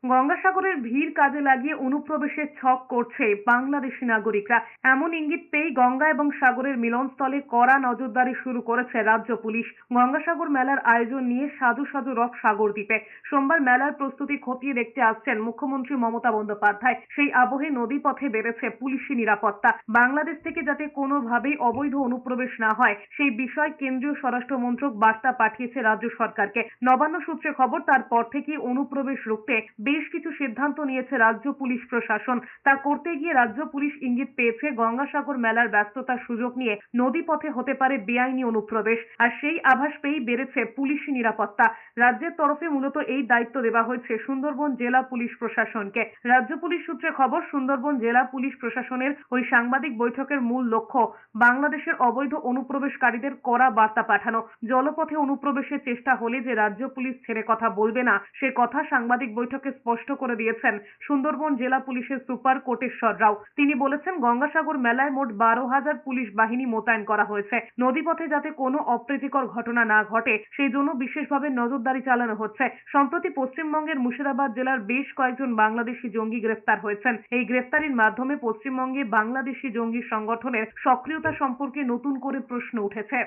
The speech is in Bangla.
গঙ্গাসাগরের ভিড় কাজে লাগিয়ে অনুপ্রবেশের ছক করছে বাংলাদেশি নাগরিকরা। এমন ইঙ্গিত পেয়েই গঙ্গা এবং সাগরের মিলনস্থলে কড়া নজরদারি শুরু করেছে রাজ্য পুলিশ। গঙ্গাসাগর মেলার আয়োজন নিয়ে সাজু সাজু রব সাগর দ্বীপে। সোমবার মেলার প্রস্তুতি খতিয়ে দেখতে আসছেন মুখ্যমন্ত্রী মমতা বন্দ্যোপাধ্যায়। সেই আবহে নদীপথে বেড়েছে পুলিশি নিরাপত্তা। বাংলাদেশ থেকে যাতে কোনোভাবেই অবৈধ অনুপ্রবেশ না হয় সেই বিষয়ে কেন্দ্রীয় স্বরাষ্ট্র মন্ত্রক বার্তা পাঠিয়েছে রাজ্য সরকারকে। নবান্ন সূত্রে খবর, তারপর থেকেই অনুপ্রবেশ রুখতে বেশ কিছু সিদ্ধান্ত নিয়েছে রাজ্য পুলিশ প্রশাসন। তা করতে গিয়ে রাজ্য পুলিশ ইঙ্গিত পেয়েছে গঙ্গাসাগর মেলার ব্যস্ততার সুযোগ নিয়ে নদীপথে হতে পারে বেআইনি অনুপ্রবেশ, আর সেই আভাস পেয়েই বেড়েছে পুলিশি নিরাপত্তা। রাজ্যের তরফে মূলত এই দায়িত্ব দেওয়া হয়েছে সুন্দরবন জেলা পুলিশ প্রশাসনকে। রাজ্য পুলিশ সূত্রে খবর, সুন্দরবন জেলা পুলিশ প্রশাসনের ওই সাংবাদিক বৈঠকের মূল লক্ষ্য বাংলাদেশের অবৈধ অনুপ্রবেশকারীদের কড়া বার্তা পাঠানো। জলপথে অনুপ্রবেশের চেষ্টা হলে যে রাজ্য পুলিশ ছেড়ে কথা বলবে না সে কথা সাংবাদিক বৈঠকে স্পষ্ট করে দিয়েছেন সুন্দরবন জেলা পুলিশের সুপার কোটেশ্বর রাও। তিনি বলেছেন, গঙ্গাসাগর মেলায় মোট 12,000 পুলিশ বাহিনী মোতায়েন করা হয়েছে। নদীপথে যাতে কোনো অপ্রীতিকর ঘটনা না ঘটে সেই জন্য বিশেষভাবে নজরদারি চালানো হচ্ছে। সম্প্রতি পশ্চিমবঙ্গের মুর্শিদাবাদ জেলার বেশ কয়েকজন বাংলাদেশি জঙ্গি গ্রেফতার হয়েছেন। এই গ্রেফতারির মাধ্যমে পশ্চিমবঙ্গে বাংলাদেশি জঙ্গি সংগঠনের সক্রিয়তা সম্পর্কে নতুন করে প্রশ্ন উঠেছে।